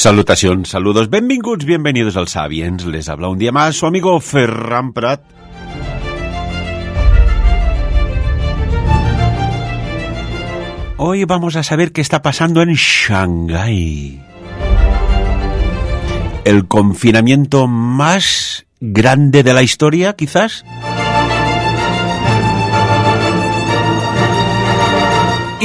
Salutacions, saludos, benvinguts, bienvenidos al Sapiens. Les habla un día más su amigo Ferran Prat. Hoy vamos a saber qué está pasando en Shanghái. El confinamiento más grande de la historia, quizás.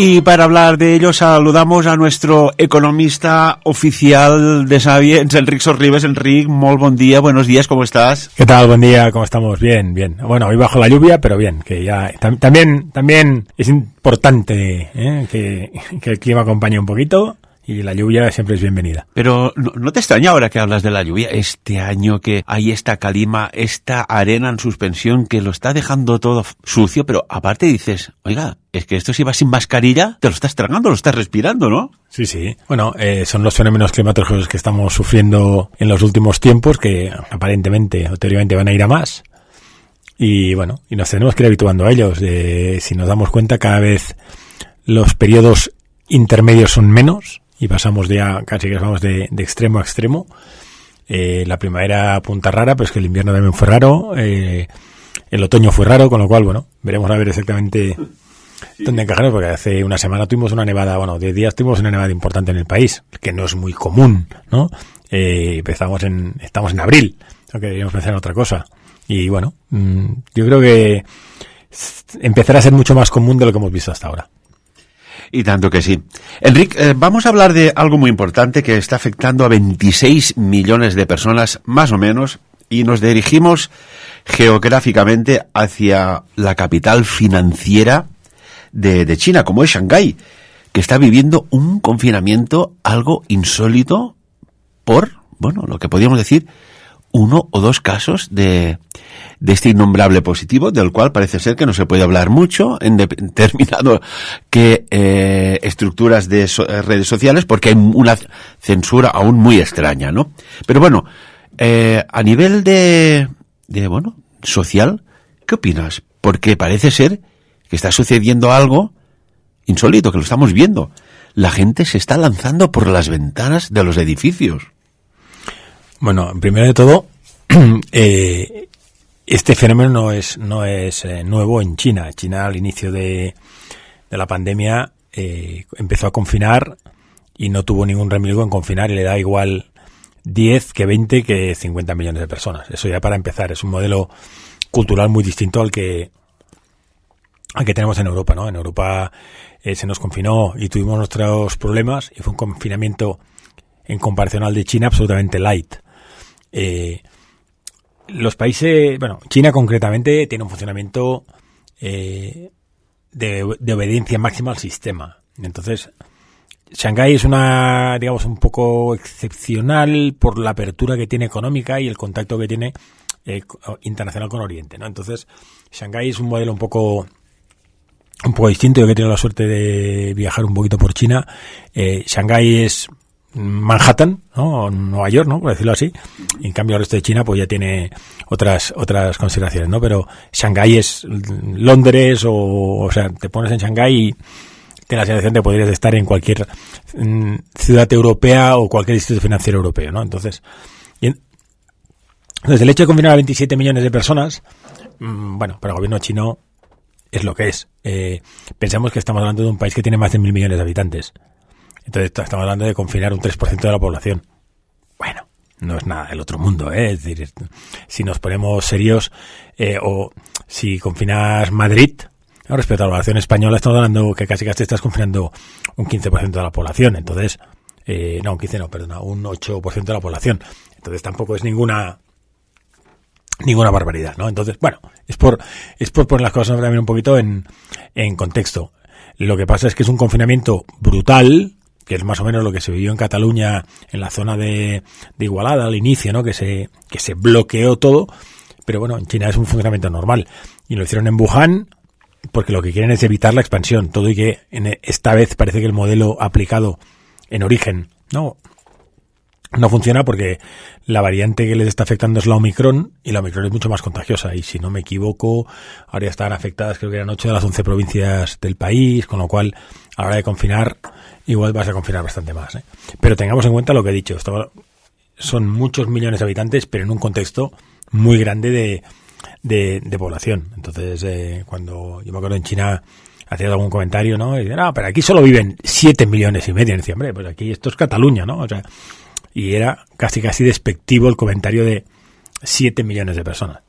Y para hablar de ello saludamos a nuestro economista oficial de Sapiens, Enric Sorribes. Enric, molt bon día, buenos días, ¿cómo estás? ¿Qué tal? Buen día, ¿cómo estamos? Bien, bien. Bueno, hoy bajo la lluvia, pero bien, que ya también es importante que el clima acompañe un poquito. Y la lluvia siempre es bienvenida. Pero ¿no te extraña ahora que hablas de la lluvia? Este año que hay esta calima, esta arena en suspensión que lo está dejando todo sucio, pero aparte dices, oiga, es que esto si vas sin mascarilla, te lo estás tragando, lo estás respirando, ¿no? Sí, sí. Bueno, son los fenómenos climatológicos que estamos sufriendo en los últimos tiempos, que aparentemente o teóricamente van a ir a más. Y bueno, y nos tenemos que ir habituando a ellos. Si nos damos cuenta, cada vez los periodos intermedios son menos. Y pasamos ya, casi que vamos de extremo a extremo. La primavera punta rara, pero es que el invierno también fue raro. El otoño fue raro, con lo cual, bueno, veremos a ver exactamente dónde encajarnos, porque hace una semana tuvimos una nevada, 10 días tuvimos una nevada importante en el país, que no es muy común, ¿no? Estamos en abril, aunque deberíamos pensar en otra cosa. Y bueno, yo creo que empezará a ser mucho más común de lo que hemos visto hasta ahora. Y tanto que sí. Enric, vamos a hablar de algo muy importante que está afectando a 26 millones de personas, más o menos, y nos dirigimos geográficamente hacia la capital financiera de China, como es Shanghái, que está viviendo un confinamiento algo insólito por, lo que podríamos decir, 1 o 2 casos de este innombrable positivo, del cual parece ser que no se puede hablar mucho en determinado que estructuras de redes sociales, porque hay una censura aún muy extraña, ¿no? Pero bueno, a nivel de social, ¿qué opinas? Porque parece ser que está sucediendo algo insólito, que lo estamos viendo. La gente se está lanzando por las ventanas de los edificios. Bueno, primero de todo, este fenómeno no es nuevo en China. China, al inicio de la pandemia, empezó a confinar y no tuvo ningún remilgo en confinar, y le da igual 10 que 20 que 50 millones de personas. Eso ya para empezar. Es un modelo cultural muy distinto al que tenemos en Europa, ¿no? En Europa se nos confinó y tuvimos nuestros problemas, y fue un confinamiento en comparación al de China absolutamente light. Los países, China concretamente tiene un funcionamiento de obediencia máxima al sistema. Entonces, Shanghái es un poco excepcional por la apertura que tiene económica y el contacto que tiene internacional con Oriente, ¿no? Entonces, Shanghái es un modelo un poco distinto. Yo que he tenido la suerte de viajar un poquito por China. Shanghái es Manhattan, ¿no? O Nueva York, ¿no? Por decirlo así. Y en cambio el resto de China pues ya tiene otras consideraciones, ¿no? Pero Shanghái es Londres, o sea, te pones en Shanghái y tienes la sensación de que podrías estar en cualquier ciudad europea o cualquier distrito financiero europeo, ¿no? Entonces el hecho de confinar a 27 millones de personas, para el gobierno chino es lo que es. Pensamos que estamos hablando de un país que tiene más de 1.000 millones de habitantes. Entonces estamos hablando de confinar un 3% de la población. Bueno, no es nada del otro mundo, ¿eh? Es decir, si nos ponemos serios, o si confinas Madrid, ¿no? Respecto a la población española, estamos hablando que casi estás confinando un 15% de la población. Entonces, un 8% de la población. Entonces tampoco es ninguna barbaridad, ¿no? Entonces, es por poner las cosas también un poquito en contexto. Lo que pasa es que es un confinamiento brutal, que es más o menos lo que se vivió en Cataluña, en la zona de Igualada al inicio, ¿no? Que se bloqueó todo, pero en China es un funcionamiento normal. Y lo hicieron en Wuhan porque lo que quieren es evitar la expansión, todo, y que esta vez parece que el modelo aplicado en origen, ¿no? no funciona porque la variante que les está afectando es la Omicron, y la Omicron es mucho más contagiosa, y si no me equivoco, ahora ya están afectadas, creo que eran 8 de las 11 provincias del país, con lo cual a la hora de confinar igual vas a confinar bastante más, ¿eh? Pero tengamos en cuenta lo que he dicho, son muchos millones de habitantes, pero en un contexto muy grande de población. Entonces, cuando yo me acuerdo en China hacías algún comentario, ¿no? Y decían, pero aquí solo viven 7,5 millones. Y decía, hombre, pues aquí esto es Cataluña, ¿no? O sea, y era casi despectivo el comentario de 7 millones de personas.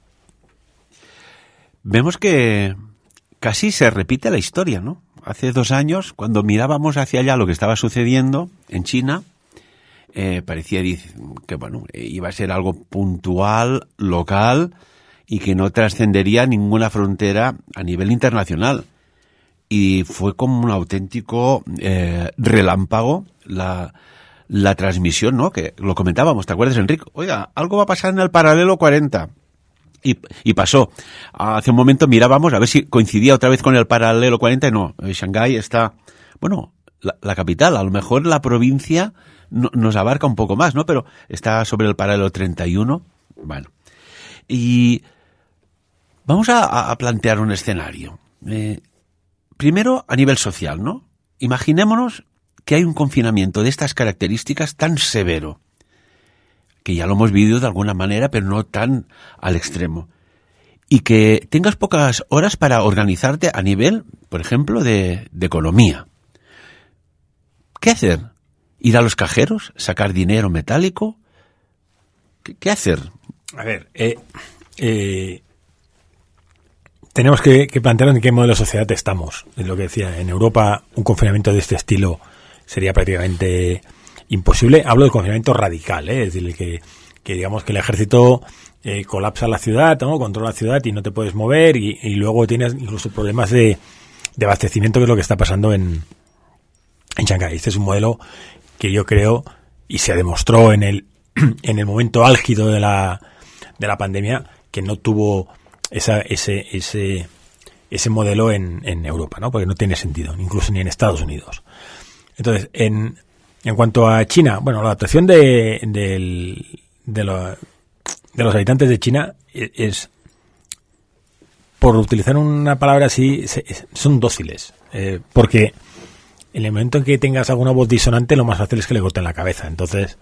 Vemos que casi se repite la historia, ¿no? Hace 2 años, cuando mirábamos hacia allá lo que estaba sucediendo en China, parecía que, bueno, iba a ser algo puntual, local, y que no trascendería ninguna frontera a nivel internacional. Y fue como un auténtico relámpago la transmisión, ¿no? Que lo comentábamos, ¿te acuerdas, Enrique? Oiga, algo va a pasar en el paralelo 40. Y pasó. Hace un momento mirábamos a ver si coincidía otra vez con el paralelo 40 y no. Shanghái está, bueno, la capital, a lo mejor la provincia nos abarca un poco más, ¿no? Pero está sobre el paralelo 31. Bueno. Y vamos a plantear un escenario. Primero, a nivel social, ¿no? Imaginémonos que hay un confinamiento de estas características tan severo, que ya lo hemos vivido de alguna manera, pero no tan al extremo, y que tengas pocas horas para organizarte a nivel, por ejemplo, de economía. ¿Qué hacer? ¿Ir a los cajeros? ¿Sacar dinero metálico? ¿Qué hacer? A ver, tenemos que plantear en qué modelo de sociedad estamos. Es lo que decía, en Europa un confinamiento de este estilo sería prácticamente imposible. Hablo de confinamiento radical, es decir, que digamos que el ejército colapsa la ciudad, ¿no? Controla la ciudad y no te puedes mover, y luego tienes incluso problemas de abastecimiento, que es lo que está pasando en Shanghái. Este es un modelo que yo creo, y se demostró en el momento álgido de la pandemia, que no tuvo ese modelo en Europa, ¿no? Porque no tiene sentido, incluso ni en Estados Unidos. Entonces, en cuanto a China, bueno, la adaptación de los habitantes de China es, por utilizar una palabra así, son dóciles, porque en el momento en que tengas alguna voz disonante, lo más fácil es que le corten la cabeza. Entonces,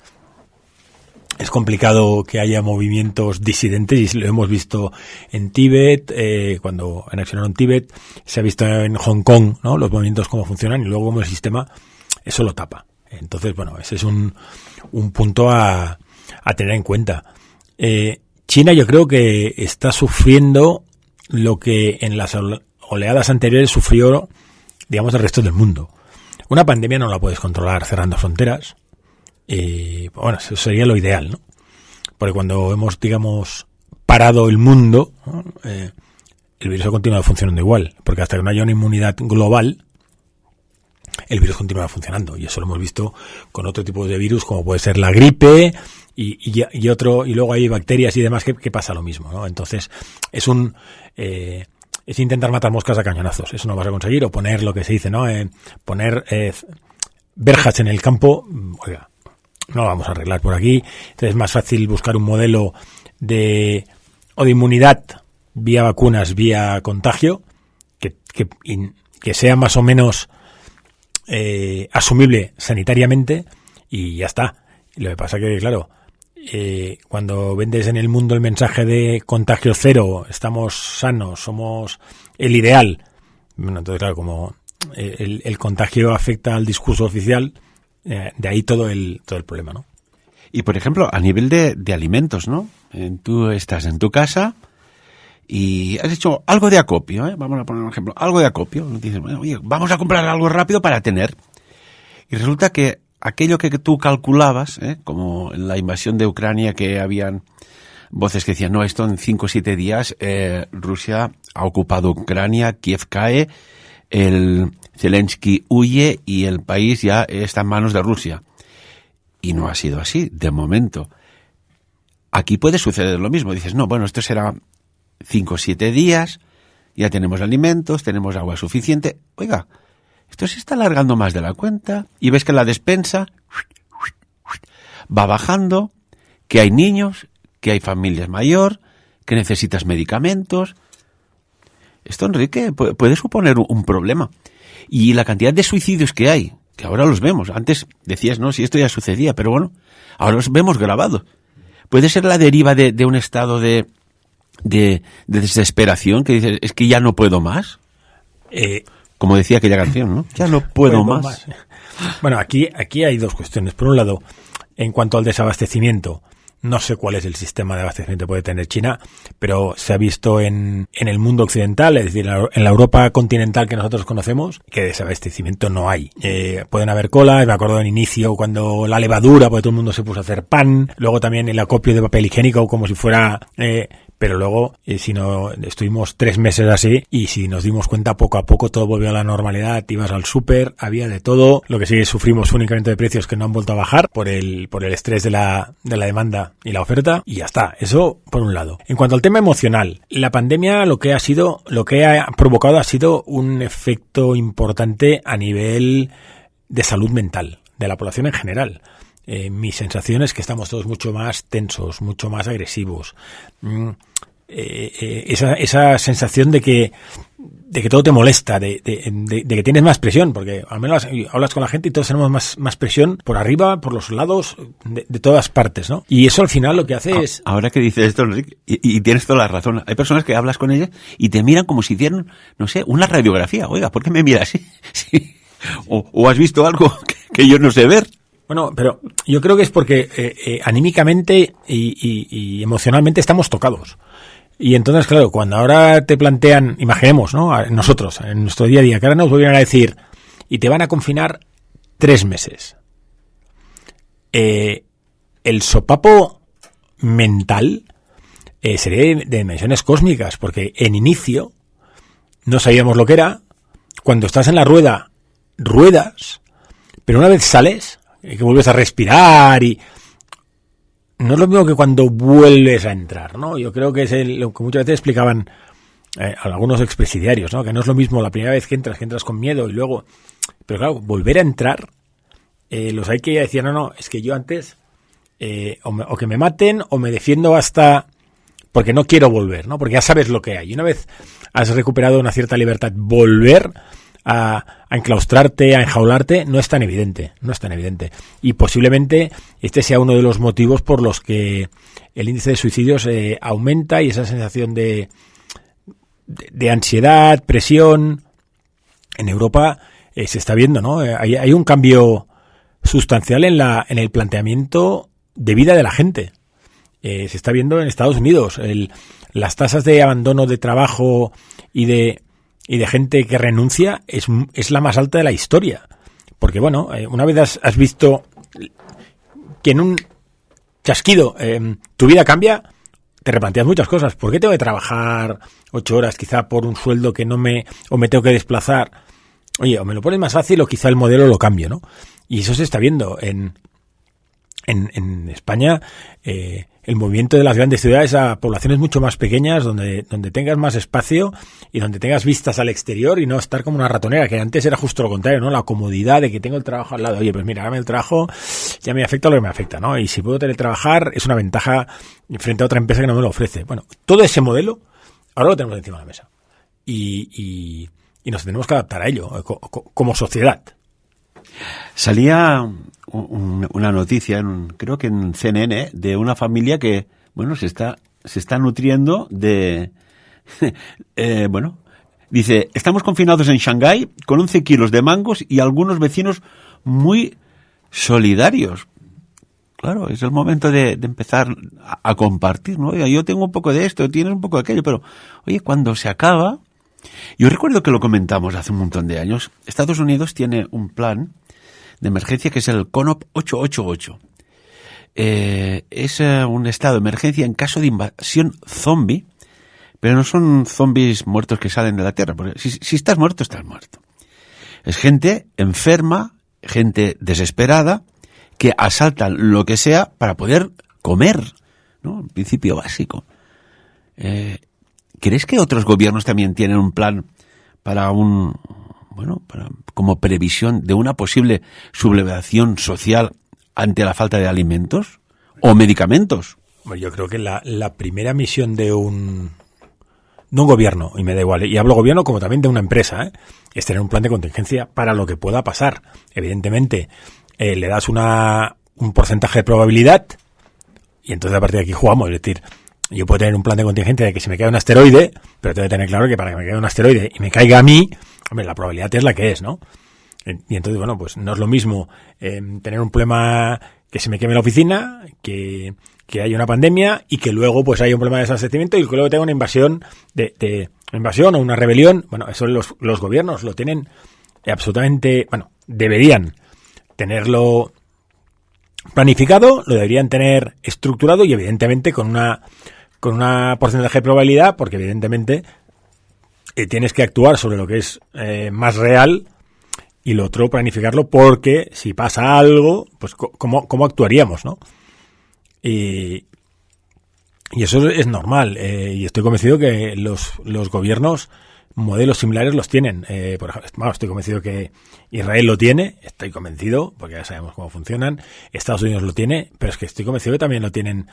es complicado que haya movimientos disidentes, y lo hemos visto en Tíbet, cuando anexionaron Tíbet, se ha visto en Hong Kong, ¿no? Los movimientos cómo funcionan, y luego como el sistema eso lo tapa. Entonces, bueno, ese es un punto a tener en cuenta. China, yo creo que está sufriendo lo que en las oleadas anteriores sufrió, digamos, el resto del mundo. Una pandemia no la puedes controlar cerrando fronteras. Bueno, eso sería lo ideal, ¿no? Porque cuando hemos, digamos, parado el mundo, ¿no? El virus ha continuado funcionando igual, porque hasta que no haya una inmunidad global, el virus continúa funcionando, y eso lo hemos visto con otro tipo de virus, como puede ser la gripe y luego hay bacterias y demás que pasa lo mismo, ¿no? Entonces es intentar matar moscas a cañonazos. Eso no vas a conseguir, o poner lo que se dice, ¿no? Poner verjas en el campo. Oiga, no lo vamos a arreglar por aquí. Entonces es más fácil buscar un modelo de inmunidad vía vacunas, vía contagio, que sea más o menos asumible sanitariamente, y ya está. Lo que pasa que, claro, cuando vendes en el mundo el mensaje de contagio cero, estamos sanos, somos el ideal, bueno, entonces claro, como el contagio afecta al discurso oficial, de ahí todo el problema, ¿no? Y por ejemplo, a nivel de alimentos, ¿no? Tú estás en tu casa y has hecho algo de acopio, ¿eh? Vamos a poner un ejemplo, algo de acopio. Dices, bueno, oye, vamos a comprar algo rápido para tener. Y resulta que aquello que tú calculabas, como en la invasión de Ucrania, que habían voces que decían, no, esto en 5 o 7 días Rusia ha ocupado Ucrania, Kiev cae, el Zelensky huye y el país ya está en manos de Rusia. Y no ha sido así, de momento. Aquí puede suceder lo mismo. Dices, no, bueno, esto será 5 o 7 días, ya tenemos alimentos, tenemos agua suficiente. Oiga, esto se está alargando más de la cuenta, y ves que la despensa va bajando, que hay niños, que hay familias mayor, que necesitas medicamentos. Esto, Enrique, puede suponer un problema. Y la cantidad de suicidios que hay, que ahora los vemos. Antes decías, no, si esto ya sucedía, pero bueno, ahora los vemos grabados. Puede ser la deriva de un estado de desesperación, que dices, es que ya no puedo más. Como decía aquella canción, ¿no? Ya no puedo más. Bueno, aquí hay dos cuestiones. Por un lado, en cuanto al desabastecimiento, no sé cuál es el sistema de abastecimiento que puede tener China, pero se ha visto en el mundo occidental, es decir, en la Europa continental que nosotros conocemos, que desabastecimiento no hay. Pueden haber colas, me acuerdo en inicio cuando la levadura, porque todo el mundo se puso a hacer pan, luego también el acopio de papel higiénico como si fuera... pero luego, si no, estuvimos 3 meses así y si nos dimos cuenta poco a poco todo volvió a la normalidad, ibas al súper, había de todo, lo que sí sufrimos únicamente de precios que no han vuelto a bajar por el estrés de la demanda y la oferta y ya está, eso por un lado. En cuanto al tema emocional, la pandemia lo que ha provocado ha sido un efecto importante a nivel de salud mental de la población en general. Mi sensación es que estamos todos mucho más tensos, mucho más agresivos. Esa sensación de que todo te molesta, de que tienes más presión, porque al menos hablas con la gente y todos tenemos más presión por arriba, por los lados, de todas partes, ¿no? Y eso al final lo que hace es... Ahora que dices esto, Enrique, y tienes toda la razón, hay personas que hablas con ellas y te miran como si hicieran, no sé, una radiografía. Oiga, ¿por qué me miras así? Sí. O has visto algo que yo no sé ver. Bueno, pero yo creo que es porque anímicamente y emocionalmente estamos tocados. Y entonces, claro, cuando ahora te plantean, imaginemos, ¿no? Nosotros, en nuestro día a día, que ahora nos volvieran a decir, y te van a confinar 3 meses. El sopapo mental sería de dimensiones cósmicas, porque en inicio no sabíamos lo que era. Cuando estás en la rueda, ruedas, pero una vez sales, que vuelves a respirar y... No es lo mismo que cuando vuelves a entrar, ¿no? Yo creo que es lo que muchas veces explicaban algunos expresidiarios, ¿no? Que no es lo mismo la primera vez que entras con miedo y luego... Pero claro, volver a entrar, los hay que ya decían, no, es que yo antes o que me maten o me defiendo hasta... Porque no quiero volver, ¿no? Porque ya sabes lo que hay. Y una vez has recuperado una cierta libertad, volver a enclaustrarte, a enjaularte, no es tan evidente. Y posiblemente este sea uno de los motivos por los que el índice de suicidios aumenta y esa sensación de ansiedad, presión, en Europa se está viendo, ¿no? Hay un cambio sustancial en el planteamiento de vida de la gente. Se está viendo en Estados Unidos. Las tasas de abandono de trabajo y de gente que renuncia es la más alta de la historia. Porque, bueno, una vez has visto que en un chasquido tu vida cambia, te replanteas muchas cosas. ¿Por qué tengo que trabajar 8 horas quizá por un sueldo que o me tengo que desplazar? Oye, o me lo pones más fácil o quizá el modelo lo cambio, ¿no? Y eso se está viendo en España. El movimiento de las grandes ciudades a poblaciones mucho más pequeñas, donde tengas más espacio y donde tengas vistas al exterior y no estar como una ratonera, que antes era justo lo contrario, ¿no? La comodidad de que tengo el trabajo al lado. Oye, pues mira, ahora el trabajo ya me afecta lo que me afecta, ¿no? Y si puedo teletrabajar es una ventaja frente a otra empresa que no me lo ofrece. Bueno, todo ese modelo ahora lo tenemos encima de la mesa. Y nos tenemos que adaptar a ello como sociedad. Salía una noticia, creo que en CNN, de una familia que, bueno, se está nutriendo de... dice, estamos confinados en Shanghái con 11 kilos de mangos y algunos vecinos muy solidarios. Claro, es el momento de empezar a compartir, ¿no? Oiga, yo tengo un poco de esto, tienes un poco de aquello, pero, oye, cuando se acaba... Yo recuerdo que lo comentamos hace un montón de años. Estados Unidos tiene un plan de emergencia que es el CONOP 888. Es un estado de emergencia en caso de invasión zombie, pero no son zombies muertos que salen de la tierra, porque si estás muerto, estás muerto. Es gente enferma, gente desesperada, que asaltan lo que sea para poder comer, ¿no? Un principio básico. ¿Crees que otros gobiernos también tienen un plan para como previsión de una posible sublevación social ante la falta de alimentos o medicamentos? Bueno, yo creo que la primera misión de un gobierno, y me da igual, y hablo gobierno como también de una empresa, es tener un plan de contingencia para lo que pueda pasar. Evidentemente, le das un porcentaje de probabilidad y entonces a partir de aquí jugamos. Es decir, yo puedo tener un plan de contingencia de que si me cae un asteroide, pero tengo que tener claro que para que me caiga un asteroide y me caiga a mí, hombre, la probabilidad es la que es, ¿no? Y entonces, bueno, pues no es lo mismo tener un problema que se me queme la oficina, que haya una pandemia y que luego pues haya un problema de desabastecimiento y que luego tenga una invasión invasión o una rebelión. Bueno, eso los gobiernos lo tienen absolutamente, bueno, deberían tenerlo planificado, lo deberían tener estructurado y evidentemente con una porcentaje de probabilidad, porque evidentemente tienes que actuar sobre lo que es más real y lo otro planificarlo, porque si pasa algo, pues cómo actuaríamos, ¿no? Y eso es normal, y estoy convencido que los gobiernos modelos similares los tienen. Por ejemplo, estoy convencido que Israel lo tiene, estoy convencido, porque ya sabemos cómo funcionan. Estados Unidos lo tiene, pero es que estoy convencido que también lo tienen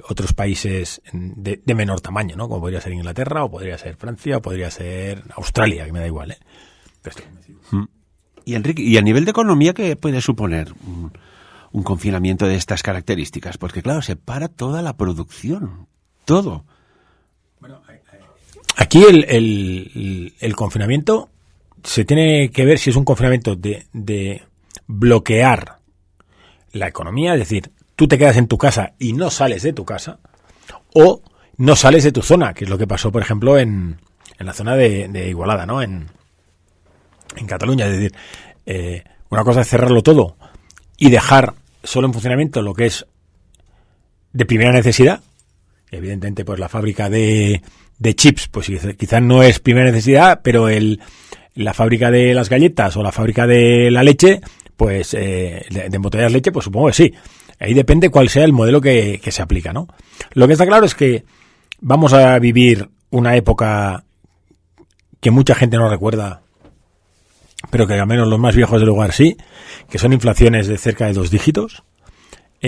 otros países de menor tamaño, ¿no? Como podría ser Inglaterra, o podría ser Francia, o podría ser Australia, que me da igual, ¿eh? Pero estoy convencido. Y Enrique, ¿y a nivel de economía qué puede suponer un confinamiento de estas características? Porque claro, se para toda la producción, todo. Bueno, aquí el confinamiento se tiene que ver si es un confinamiento de bloquear la economía, es decir, tú te quedas en tu casa y no sales de tu casa, o no sales de tu zona, que es lo que pasó, por ejemplo, en la zona de Igualada, ¿no? En Cataluña. Es decir, una cosa es cerrarlo todo y dejar solo en funcionamiento lo que es de primera necesidad. Evidentemente, pues la fábrica de chips, pues quizás no es primera necesidad, pero la fábrica de las galletas o la fábrica de la leche, pues de embotellar leche, pues supongo que sí. Ahí depende cuál sea el modelo que se aplica, ¿no? Lo que está claro es que vamos a vivir una época que mucha gente no recuerda, pero que al menos los más viejos del lugar sí, que son inflaciones de cerca de 2 dígitos,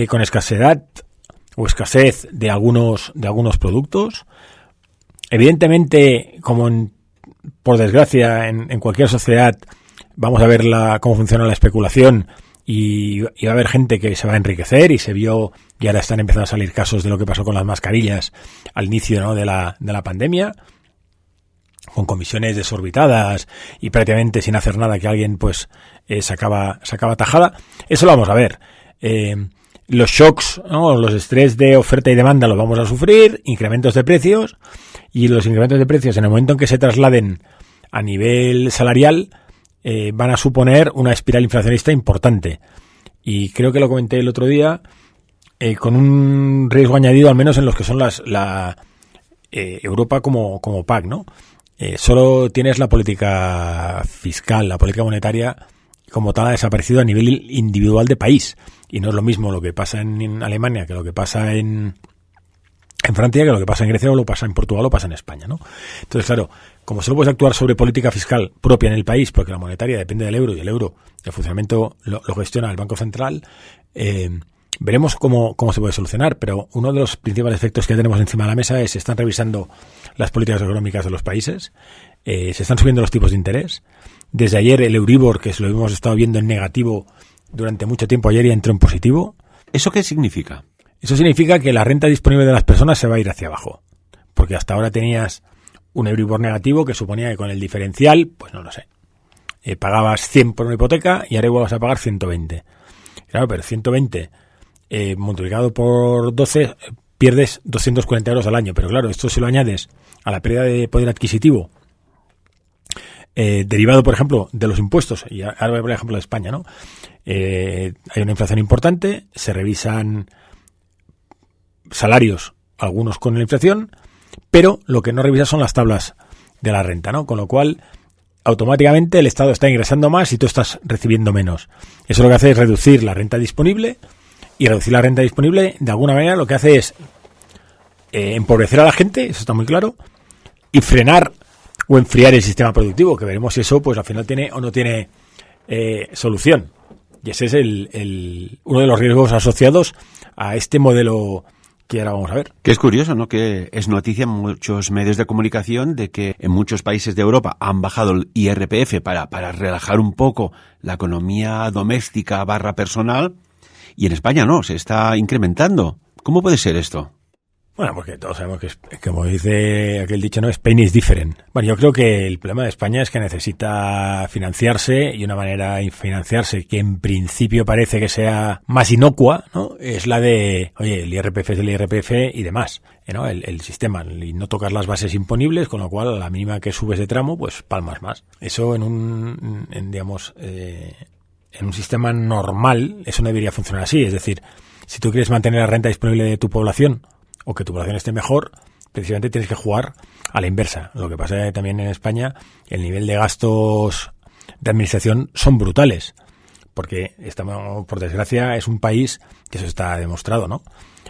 con escasez de algunos productos. Evidentemente, por desgracia, en cualquier sociedad vamos a ver cómo funciona la especulación y va a haber gente que se va a enriquecer, y se vio, y ahora están empezando a salir casos de lo que pasó con las mascarillas al inicio, ¿no?, de la pandemia, con comisiones desorbitadas y prácticamente sin hacer nada, que alguien pues sacaba tajada. Eso lo vamos a ver. Los shocks, ¿no?, los estrés de oferta y demanda los vamos a sufrir, incrementos de precios, y los incrementos de precios en el momento en que se trasladen a nivel salarial van a suponer una espiral inflacionista importante. Y creo que lo comenté el otro día, con un riesgo añadido al menos en los que son Europa como PAC, ¿no? Solo tienes la política fiscal, la política monetaria como tal ha desaparecido a nivel individual de país, y no es lo mismo lo que pasa en Alemania que lo que pasa en Francia, que lo que pasa en Grecia, o lo pasa en Portugal, o pasa en España, ¿no? Entonces, claro, como solo puedes actuar sobre política fiscal propia en el país, porque la monetaria depende del euro, y el euro, el funcionamiento lo gestiona el Banco Central, veremos cómo se puede solucionar. Pero uno de los principales efectos que tenemos encima de la mesa es: se están revisando las políticas económicas de los países, se están subiendo los tipos de interés. Desde ayer el Euribor, que lo hemos estado viendo en negativo durante mucho tiempo, ayer ya entró en positivo. ¿Eso qué significa? Eso significa que la renta disponible de las personas se va a ir hacia abajo, porque hasta ahora tenías un Euribor negativo que suponía que con el diferencial, pues no lo sé, pagabas 100 por una hipoteca y ahora igual vas a pagar 120. Claro, pero 120 multiplicado por 12 pierdes 240 euros al año. Pero claro, esto se lo añades a la pérdida de poder adquisitivo derivado, por ejemplo, de los impuestos. Y ahora voy a poner el ejemplo de España, ¿no? Hay una inflación importante, se revisan salarios, algunos con la inflación, pero lo que no revisas son las tablas de la renta, ¿no? Con lo cual, automáticamente el Estado está ingresando más y tú estás recibiendo menos. Eso lo que hace es reducir la renta disponible, y reducir la renta disponible, de alguna manera, lo que hace es empobrecer a la gente, eso está muy claro, y frenar o enfriar el sistema productivo, que veremos si eso, pues al final tiene o no tiene solución. Y ese es uno de los riesgos asociados a este modelo que ahora vamos a ver. Que es curioso, ¿no? Que es noticia en muchos medios de comunicación de que en muchos países de Europa han bajado el IRPF para relajar un poco la economía doméstica / personal, y en España no, se está incrementando. ¿Cómo puede ser esto? Bueno, porque todos sabemos que, como dice aquel dicho, ¿no? Spain is different. Bueno, yo creo que el problema de España es que necesita financiarse, y una manera de financiarse que en principio parece que sea más inocua, ¿no? Es la de, oye, el IRPF es el IRPF y demás, ¿no? El sistema, y no tocas las bases imponibles, con lo cual a la mínima que subes de tramo, pues palmas más. Eso en un sistema normal, eso no debería funcionar así. Es decir, si tú quieres mantener la renta disponible de tu población, o que tu población esté mejor, precisamente tienes que jugar a la inversa. Lo que pasa es que también en España el nivel de gastos de administración son brutales, porque estamos, por desgracia, es un país que eso está demostrado, ¿no?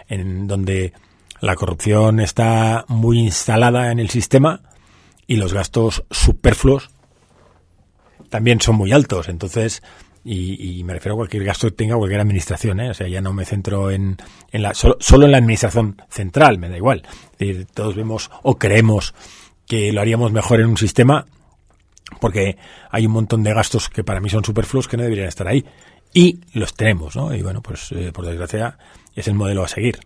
En donde la corrupción está muy instalada en el sistema y los gastos superfluos también son muy altos. Entonces, y me refiero a cualquier gasto que tenga cualquier administración, ¿eh? O sea, ya no me centro solo en la administración central, me da igual. Es decir, todos vemos o creemos que lo haríamos mejor en un sistema, porque hay un montón de gastos que para mí son superfluos que no deberían estar ahí. Y los tenemos, ¿no? Y bueno, pues por desgracia es el modelo a seguir.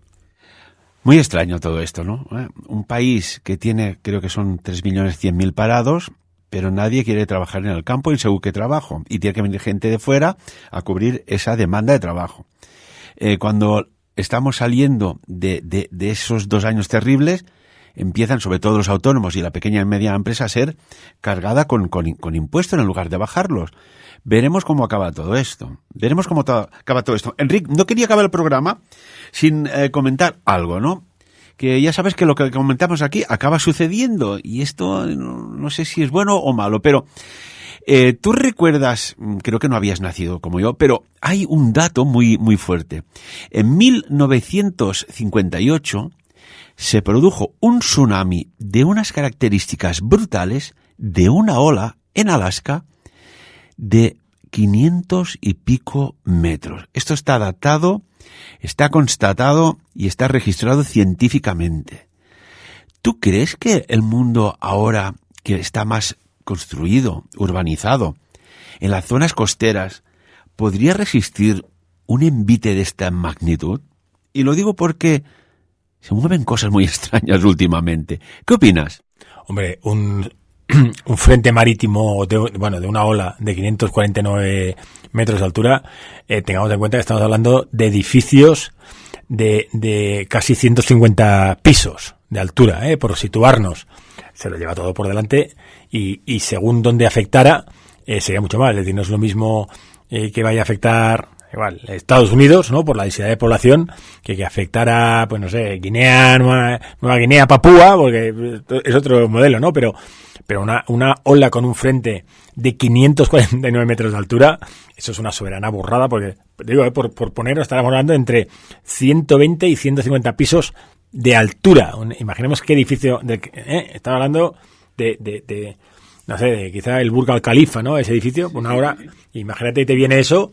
Muy extraño todo esto, ¿no? Un país que tiene, creo que son 3.100.000 parados, pero nadie quiere trabajar en el campo y según qué trabajo. Y tiene que venir gente de fuera a cubrir esa demanda de trabajo. Cuando estamos saliendo de esos 2 años terribles, empiezan sobre todo los autónomos y la pequeña y media empresa a ser cargada con impuestos en lugar de bajarlos. Veremos cómo acaba todo esto. Enrique, no quería acabar el programa sin comentar algo, ¿no? Que ya sabes que lo que comentamos aquí acaba sucediendo, y esto no sé si es bueno o malo, pero tú recuerdas, creo que no habías nacido como yo, pero hay un dato muy, muy fuerte. En 1958 se produjo un tsunami de unas características brutales, de una ola en Alaska de 500 y pico metros. Esto está datado, está constatado y está registrado científicamente. ¿Tú crees que el mundo ahora, que está más construido, urbanizado, en las zonas costeras, podría resistir un envite de esta magnitud? Y lo digo porque se mueven cosas muy extrañas últimamente. ¿Qué opinas? Hombre, un frente marítimo de una ola de 549 metros de altura, tengamos en cuenta que estamos hablando de edificios de casi 150 pisos de altura, por situarnos. Se lo lleva todo por delante y según donde afectara, sería mucho más. Es decir, no es lo mismo que vaya a afectar igual Estados Unidos, ¿no? Por la densidad de población, que afectara, pues no sé, Guinea, Nueva Guinea, Papúa, porque es otro modelo, ¿no? Pero una ola con un frente de 549 metros de altura, eso es una soberana burrada, porque, digo, por ponernos, estaremos hablando entre 120 y 150 pisos de altura. Imaginemos qué edificio, estaba hablando de no sé, de quizá el Burj Al Khalifa, ¿no? Ese edificio, una hora, imagínate, te viene eso.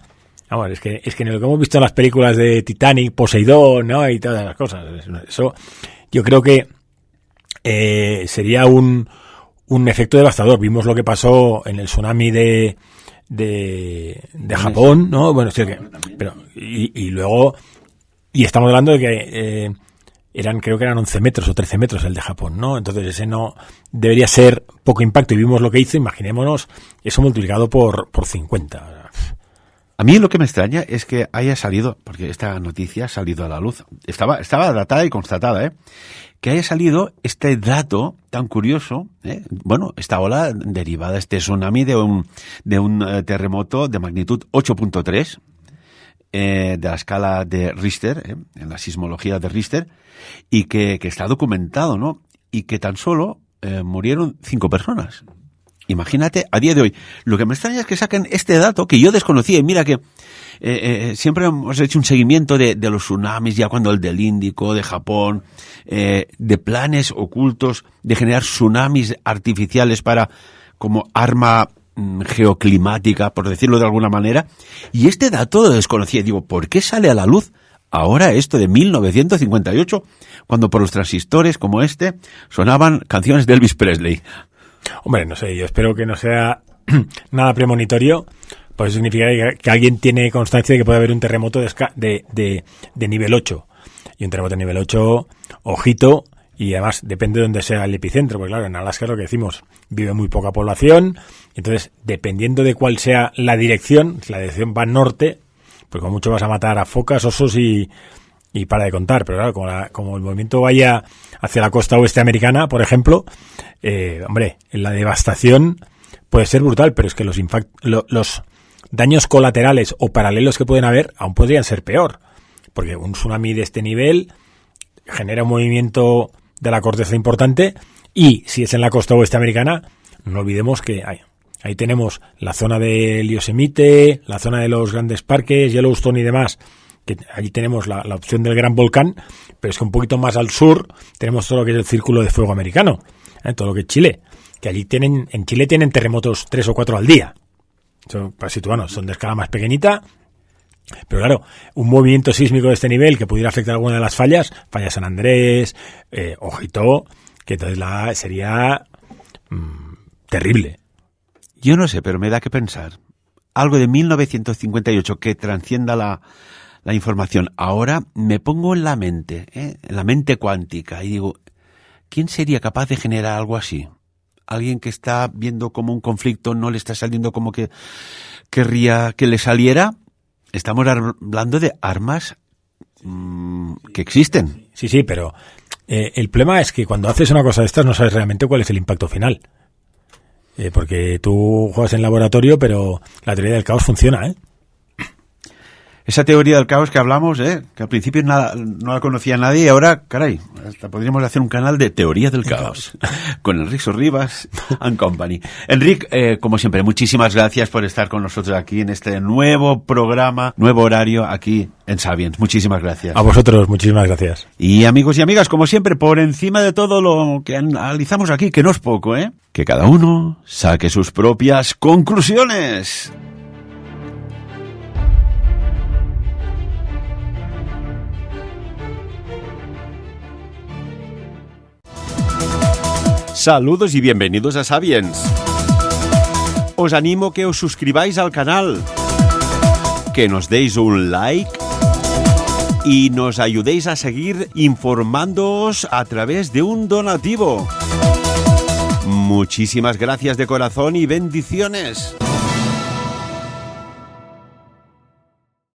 Vamos, es que en lo que hemos visto en las películas de Titanic, Poseidón, ¿no? Y todas las cosas. Eso, yo creo que sería un efecto devastador. Vimos lo que pasó en el tsunami de Japón, ¿no? Bueno, sí, pero y luego, y estamos hablando de que creo que eran 11 metros o 13 metros el de Japón, ¿no? Entonces ese no debería ser poco impacto, y vimos lo que hizo. Imaginémonos eso multiplicado por 50. A mí lo que me extraña es que haya salido, porque esta noticia ha salido a la luz, estaba datada y constatada, que haya salido este dato tan curioso, bueno, esta ola derivada, este tsunami de un terremoto de magnitud 8.3, de la escala de Richter, en la sismología de Richter, y que está documentado, ¿no? Y que tan solo murieron 5 personas. Imagínate, a día de hoy. Lo que me extraña es que saquen este dato que yo desconocía. Y mira que siempre hemos hecho un seguimiento de los tsunamis, ya cuando el del Índico, de Japón, de planes ocultos de generar tsunamis artificiales como arma geoclimática, por decirlo de alguna manera, y este dato lo desconocía. Digo, ¿por qué sale a la luz ahora esto de 1958, cuando por los transistores como este sonaban canciones de Elvis Presley? Hombre, no sé, yo espero que no sea nada premonitorio, pues eso significa que alguien tiene constancia de que puede haber un terremoto de nivel 8. Y un terremoto de nivel 8, ojito, y además depende de dónde sea el epicentro, porque claro, en Alaska es lo que decimos, vive muy poca población, entonces dependiendo de cuál sea la dirección, si la dirección va norte, pues con mucho vas a matar a focas, osos y para de contar, pero claro, como el movimiento vaya hacia la costa oeste americana, por ejemplo, hombre, la devastación puede ser brutal, pero es que los daños colaterales o paralelos que pueden haber aún podrían ser peor, porque un tsunami de este nivel genera un movimiento de la corteza importante, y si es en la costa oeste americana, no olvidemos que ahí tenemos la zona del Yosemite, la zona de los grandes parques, Yellowstone y demás, que allí tenemos la opción del gran volcán, pero es que un poquito más al sur tenemos todo lo que es el círculo de fuego americano, todo lo que es Chile, que allí en Chile tienen terremotos 3 o 4 al día. Son, para situarnos, son de escala más pequeñita, pero claro, un movimiento sísmico de este nivel que pudiera afectar alguna de las fallas San Andrés, ojito, que entonces sería terrible. Yo no sé, pero me da que pensar. Algo de 1958 que transcienda la información. Ahora me pongo en la mente cuántica, y digo, ¿quién sería capaz de generar algo así? Alguien que está viendo como un conflicto no le está saliendo como que querría que le saliera. Estamos hablando de armas que existen. Sí, pero el problema es que cuando haces una cosa de estas no sabes realmente cuál es el impacto final. Porque tú juegas en laboratorio, pero la teoría del caos funciona, ¿eh? Esa teoría del caos que hablamos, que al principio no la conocía nadie, y ahora, caray, hasta podríamos hacer un canal de teoría del caos con Enric Sorribas and Company. Enric, como siempre, muchísimas gracias por estar con nosotros aquí en este nuevo programa, nuevo horario aquí en Sapiens. Muchísimas gracias. A vosotros, muchísimas gracias. Y amigos y amigas, como siempre, por encima de todo lo que analizamos aquí, que no es poco, que cada uno saque sus propias conclusiones. Saludos y bienvenidos a Sapiens. Os animo que os suscribáis al canal, que nos deis un like y nos ayudéis a seguir informándoos a través de un donativo. Muchísimas gracias de corazón y bendiciones.